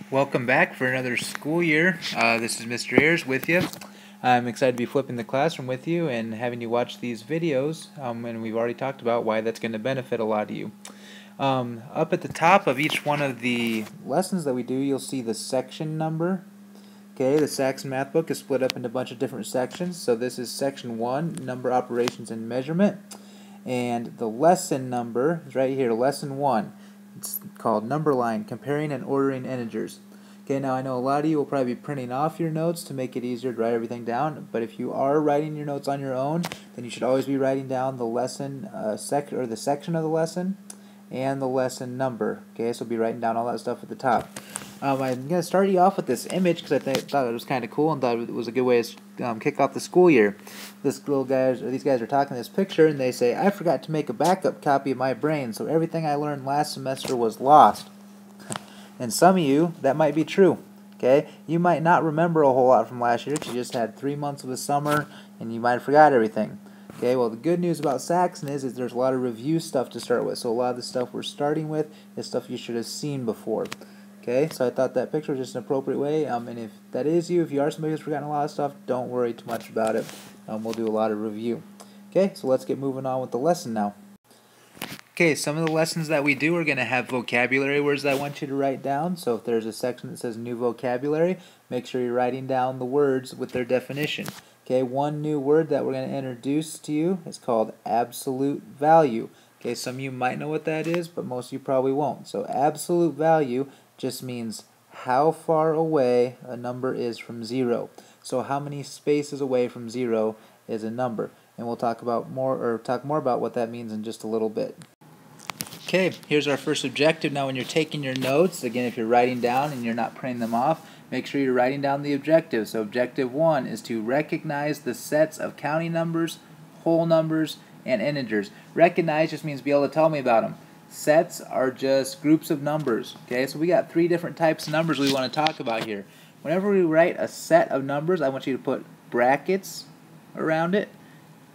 Welcome back for another school year. This is Mr. Ayers with you. I'm excited to be flipping the classroom with you and having you watch these videos, and we've already talked about why that's going to benefit a lot of you. Up at the top of each one of the lessons that we do, you'll see the section number. Okay, the Saxon math book is split up into a bunch of different sections. So this is section 1, number operations and measurement. And the lesson number is right here, lesson 1. It's called number line, comparing and ordering integers. Okay, now I know a lot of you will probably be printing off your notes to make it easier to write everything down, but if you are writing your notes on your own, then you should always be writing down the lesson the section of the lesson and the lesson number. Okay, so be writing down all that stuff at the top. I'm going to start you off with this image because I thought it was kind of cool and thought it was a good way to kick off the school year. These guys are talking this picture and they say, "I forgot to make a backup copy of my brain, so everything I learned last semester was lost." And some of you, that might be true. Okay, you might not remember a whole lot from last year because you just had 3 months of the summer and you might have forgot everything. Okay, well, the good news about Saxon is there's a lot of review stuff to start with. So a lot of the stuff we're starting with is stuff you should have seen before. Okay, so I thought that picture was just an appropriate way. And if that is you, if you are somebody who's forgotten a lot of stuff, don't worry too much about it. We'll do a lot of review. Okay, so let's get moving on with the lesson now. Okay, some of the lessons that we do are going to have vocabulary words that I want you to write down. So if there's a section that says new vocabulary, make sure you're writing down the words with their definition. Okay, one new word that we're going to introduce to you is called absolute value. Okay, some of you might know what that is, but most of you probably won't. So absolute value just means how far away a number is from 0. So how many spaces away from 0 is a number. And we'll talk more about what that means in just a little bit. Okay, here's our first objective. Now when you're taking your notes, again, if you're writing down and you're not printing them off, make sure you're writing down the objective. So objective 1 is to recognize the sets of counting numbers, whole numbers, and integers. Recognize just means be able to tell me about them. Sets are just groups of numbers. Okay, so we got 3 different types of numbers we want to talk about here. Whenever we write a set of numbers, I want you to put brackets around it.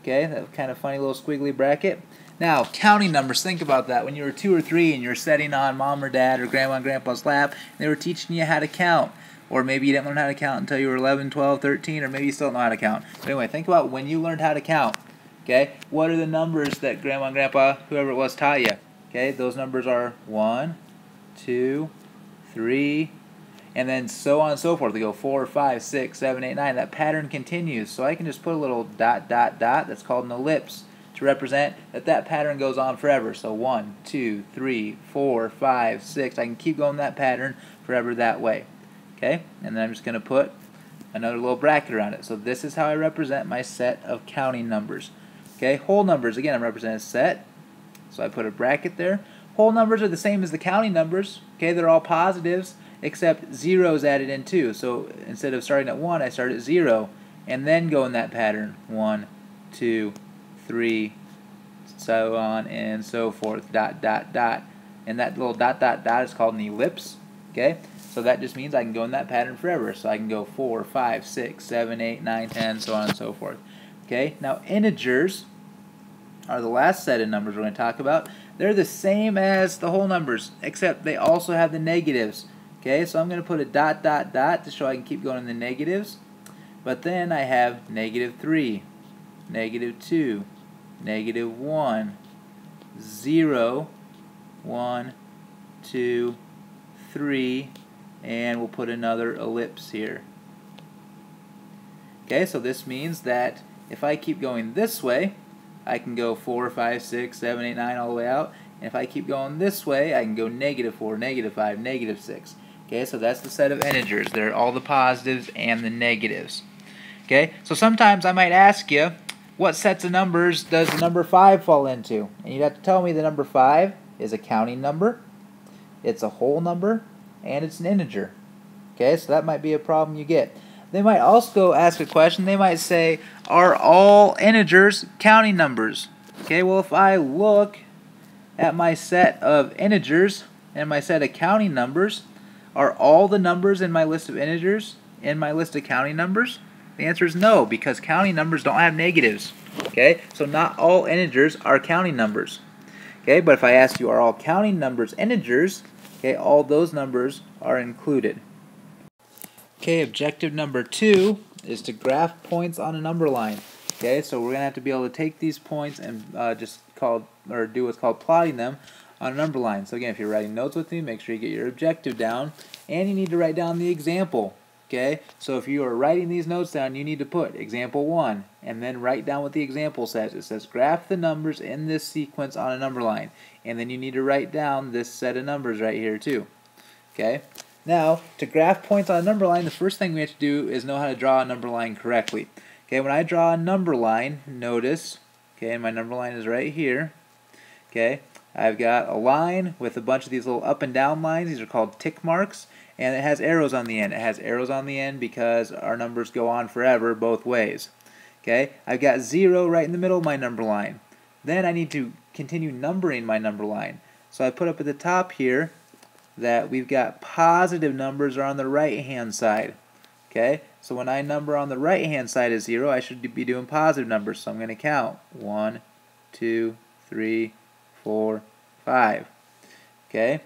Okay, that kind of funny little squiggly bracket. Now, counting numbers, think about that. When you were 2 or 3 and you're sitting on mom or dad or grandma and grandpa's lap, and they were teaching you how to count. Or maybe you didn't learn how to count until you were 11, 12, 13, or maybe you still don't know how to count. But anyway, think about when you learned how to count. Okay, what are the numbers that grandma and grandpa, whoever it was, taught you? Okay, those numbers are 1, 2, 3, and then so on and so forth. They go 4, 5, 6, 7, 8, 9. That pattern continues. So I can just put a little dot, dot, dot. That's called an ellipse to represent that pattern goes on forever. So 1, 2, 3, 4, 5, 6. I can keep going that pattern forever that way. Okay, and then I'm just going to put another little bracket around it. So this is how I represent my set of counting numbers. Okay, whole numbers, again, I'm representing a set. So I put a bracket there. Whole numbers are the same as the counting numbers. Okay, they're all positives, except 0 is added in too. So instead of starting at 1, I start at 0, and then go in that pattern. 1, 2, 3, so on and so forth. Dot, dot, dot. And that little dot, dot, dot is called an ellipse. Okay, so that just means I can go in that pattern forever. So I can go 4, 5, 6, 7, 8, 9, 10, so on and so forth. Okay, now integers are the last set of numbers we're going to talk about. They're the same as the whole numbers, except they also have the negatives. Okay, so I'm going to put a dot, dot, dot to show I can keep going in the negatives. But then I have -3, -2, -1, 0, 1, 2, 3, and we'll put another ellipse here. Okay, so this means that if I keep going this way, I can go 4, 5, 6, 7, 8, 9 all the way out. And if I keep going this way, I can go -4, -5, -6. Okay, so that's the set of integers. They're all the positives and the negatives. Okay, so sometimes I might ask you, what sets of numbers does the number 5 fall into? And you'd have to tell me the number 5 is a counting number, it's a whole number, and it's an integer. Okay, so that might be a problem you get. They might also ask a question. They might say, are all integers counting numbers? Okay, well, if I look at my set of integers and my set of counting numbers, are all the numbers in my list of integers in my list of counting numbers? The answer is no, because counting numbers don't have negatives. Okay, so not all integers are counting numbers. Okay, but if I ask you, are all counting numbers integers? Okay, all those numbers are included. Okay, objective number 2 is to graph points on a number line. Okay, so we're going to have to be able to take these points and do what's called plotting them on a number line. So again, if you're writing notes with me, make sure you get your objective down, and you need to write down the example. Okay, so if you are writing these notes down, you need to put example 1, and then write down what the example says. It says graph the numbers in this sequence on a number line, and then you need to write down this set of numbers right here too. Okay, now to graph points on a number line, the first thing we have to do is know how to draw a number line correctly. Okay, when I draw a number line, notice, okay, my number line is right here. Okay, I've got a line with a bunch of these little up and down lines. These are called tick marks, and it has arrows on the end. It has arrows on the end because our numbers go on forever both ways. Okay, I've got 0 right in the middle of my number line. Then I need to continue numbering my number line. So I put up at the top here that we've got positive numbers are on the right hand side. Okay, so when I number on the right hand side of 0, I should be doing positive numbers. So I'm going to count 1, 2, 3, 4, 5. Okay,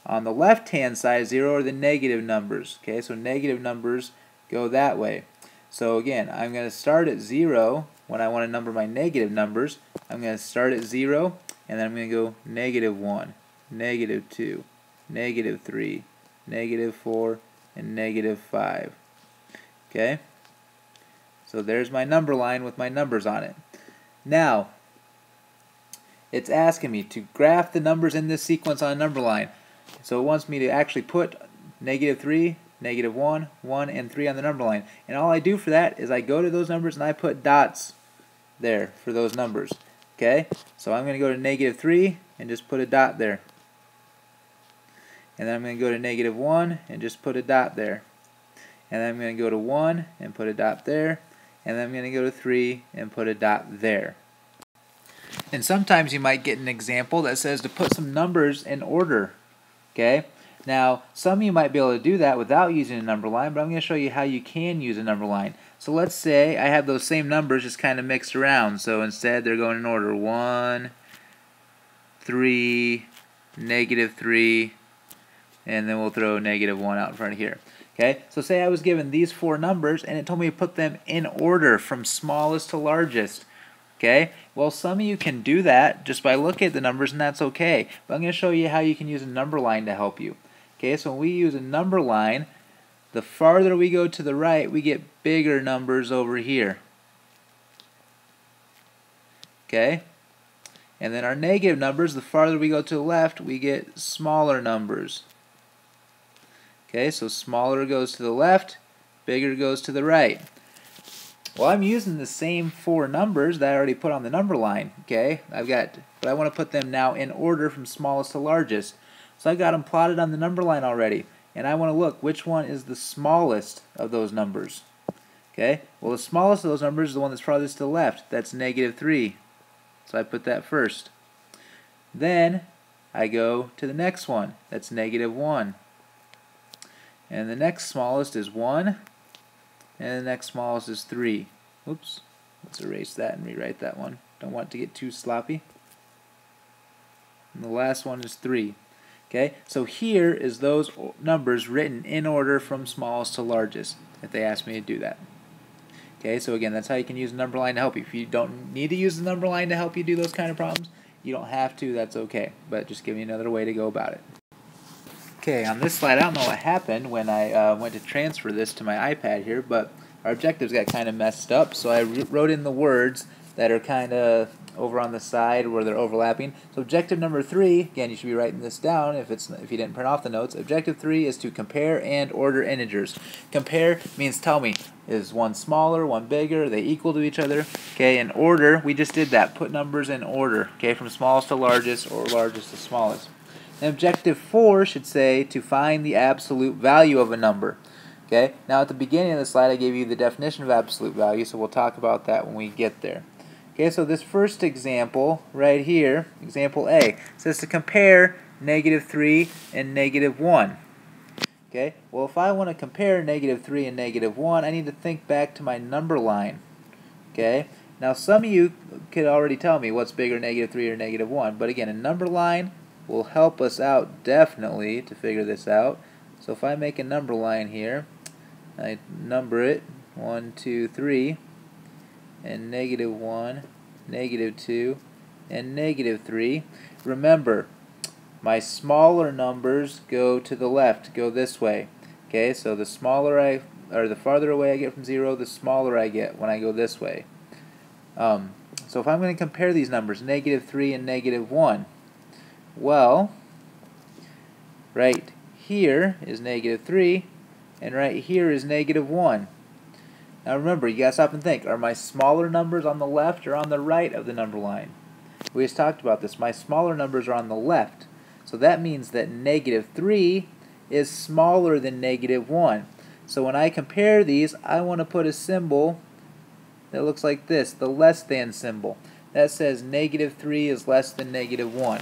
on the left hand side of 0 are the negative numbers. Okay, so negative numbers go that way. So again, I'm going to start at 0 when I want to number my negative numbers. I'm going to start at 0, and then I'm going to go -1, -2, -3, -4, and -5. Okay? So there's my number line with my numbers on it. Now, it's asking me to graph the numbers in this sequence on a number line. So it wants me to actually put -3, -1, 1, and 3 on the number line. And all I do for that is I go to those numbers and I put dots there for those numbers. Okay? So I'm going to go to -3 and just put a dot there. And then I'm going to go to -1 and just put a dot there. And then I'm going to go to 1 and put a dot there. And then I'm going to go to 3 and put a dot there. And sometimes you might get an example that says to put some numbers in order. Okay? Now, some of you might be able to do that without using a number line, but I'm going to show you how you can use a number line. So let's say I have those same numbers just kind of mixed around. So instead they're going in order 1, 3, -3, and then we'll throw -1 out in front of here. Okay, so say I was given these 4 numbers and it told me to put them in order from smallest to largest. Okay, well some of you can do that just by looking at the numbers, and that's okay. But I'm going to show you how you can use a number line to help you. Okay, so when we use a number line, the farther we go to the right, we get bigger numbers over here. Okay, and then our negative numbers, the farther we go to the left, we get smaller numbers. Okay, so smaller goes to the left, bigger goes to the right. Well, I'm using the same 4 numbers that I already put on the number line. Okay, but I want to put them now in order from smallest to largest. So I've got them plotted on the number line already, and I want to look which one is the smallest of those numbers. Okay, well the smallest of those numbers is the one that's farthest to the left. That's -3. So I put that first. Then I go to the next one. That's -1. And the next smallest is 1, and the next smallest is 3. Oops, let's erase that and rewrite that one. Don't want it to get too sloppy. And the last one is 3. Okay, so here is those numbers written in order from smallest to largest, if they ask me to do that. Okay, so again, that's how you can use a number line to help you. If you don't need to use the number line to help you do those kind of problems, you don't have to, that's okay. But just give me another way to go about it. Okay, on this slide, I don't know what happened when I went to transfer this to my iPad here, but our objectives got kind of messed up, so I wrote in the words that are kind of over on the side where they're overlapping. So objective number 3, again, you should be writing this down if you didn't print off the notes. Objective 3 is to compare and order integers. Compare means tell me, is one smaller, one bigger, are they equal to each other? Okay, and order, we just did that, put numbers in order, okay, from smallest to largest or largest to smallest. And objective 4 should say to find the absolute value of a number. Okay, now at the beginning of the slide I gave you the definition of absolute value, so we'll talk about that when we get there. Okay, so this first example right here, example A, says to compare -3 and -1. Okay, well if I want to compare -3 and -1, I need to think back to my number line. Okay, now some of you could already tell me what's bigger, -3 or -1, but again, a number line, will help us out definitely to figure this out. So if I make a number line here, I number it 1, 2, 3, and -1, -2, and -3. Remember, my smaller numbers go to the left, go this way. Okay, so the farther away I get from 0, the smaller I get when I go this way. So if I'm going to compare these numbers, -3 and -1, well, right here is -3, and right here is -1. Now remember, you gotta stop and think, are my smaller numbers on the left or on the right of the number line? We just talked about this. My smaller numbers are on the left. So that means that -3 is smaller than -1. So when I compare these, I want to put a symbol that looks like this, the less than symbol. That says -3 is less than -1.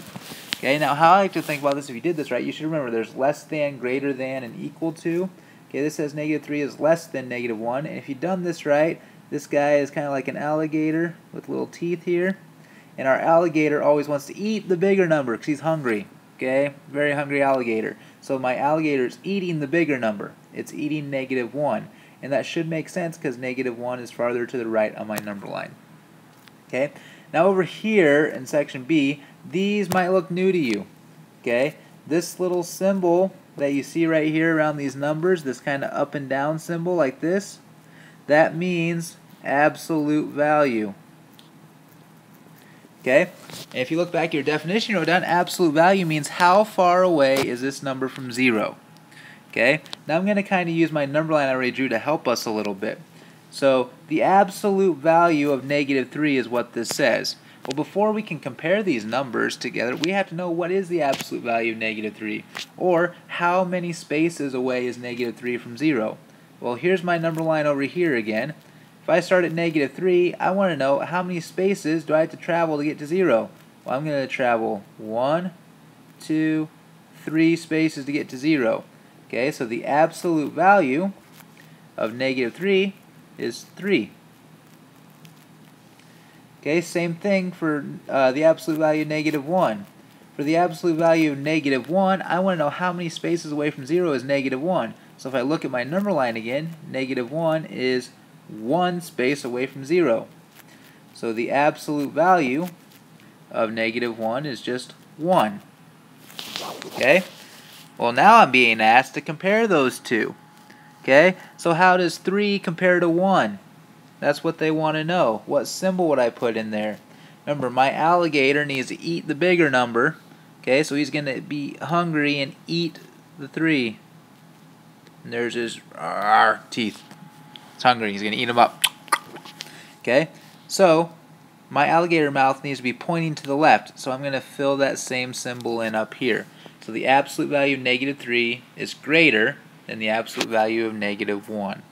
Okay, now how I like to think about this, if you did this right, you should remember there's less than, greater than, and equal to. Okay, this says -3 is less than -1, and if you've done this right, this guy is kind of like an alligator with little teeth here, and our alligator always wants to eat the bigger number because he's hungry. Okay, very hungry alligator. So my alligator is eating the bigger number. It's eating -1, and that should make sense because -1 is farther to the right on my number line. Okay, now over here in section B, these might look new to you. Okay, this little symbol that you see right here around these numbers, this kind of up and down symbol like this, that means absolute value. Okay, and if you look back at your definition you wrote down, absolute value means how far away is this number from 0. Okay, now I'm going to kind of use my number line I already drew to help us a little bit. So the absolute value of -3 is what this says. Well, before we can compare these numbers together, we have to know what is the absolute value of -3, or how many spaces away is -3 from 0. Well, here's my number line over here again. If I start at -3, I want to know how many spaces do I have to travel to get to 0. Well, I'm going to travel 1, 2, 3 spaces to get to 0. Okay, so the absolute value of -3 is 3. Okay, same thing for the absolute value of -1. For the absolute value of -1, I want to know how many spaces away from 0 is -1. So if I look at my number line again, -1 is 1 space away from 0. So the absolute value of -1 is just 1. Okay? Well, now I'm being asked to compare those two. Okay? So how does 3 compare to 1? That's what they want to know. What symbol would I put in there? Remember, my alligator needs to eat the bigger number. Okay, so he's going to be hungry and eat the 3. And there's his teeth. It's hungry. He's going to eat them up. Okay, so my alligator mouth needs to be pointing to the left. So I'm going to fill that same symbol in up here. So the absolute value of -3 is greater than the absolute value of -1.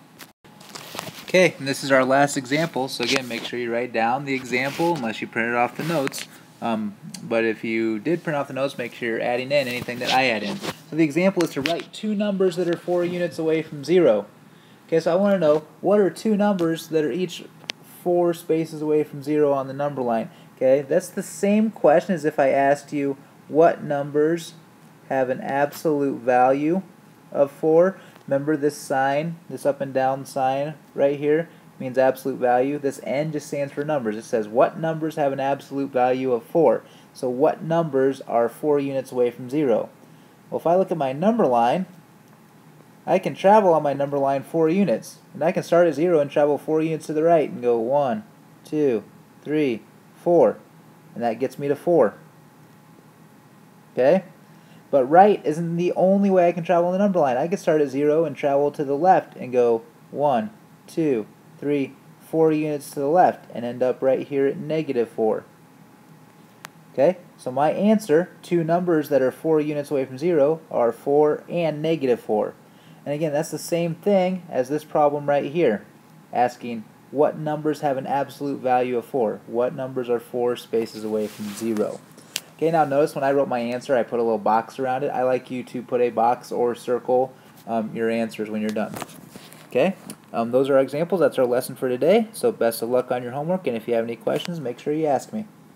Okay, and this is our last example. So again, make sure you write down the example unless you printed off the notes. But if you did print off the notes, make sure you're adding in anything that I add in. So the example is to write two numbers that are 4 units away from 0. Okay, so I want to know what are two numbers that are each 4 spaces away from 0 on the number line. Okay, that's the same question as if I asked you what numbers have an absolute value of 4. Remember this sign, this up and down sign right here means absolute value. This N just stands for numbers. It says what numbers have an absolute value of 4. So what numbers are 4 units away from 0? Well, if I look at my number line, I can travel on my number line 4 units. And I can start at 0 and travel 4 units to the right and go 1, 2, 3, 4. And that gets me to 4. Okay? But right isn't the only way I can travel on the number line. I can start at 0 and travel to the left and go 1, 2, 3, 4 units to the left and end up right here at -4. Okay? So my answer, two numbers that are 4 units away from 0, are 4 and -4. And again, that's the same thing as this problem right here, asking what numbers have an absolute value of 4. What numbers are 4 spaces away from 0? Okay, now notice when I wrote my answer, I put a little box around it. I like you to put a box or circle your answers when you're done. Okay, those are our examples. That's our lesson for today. So best of luck on your homework, and if you have any questions, make sure you ask me.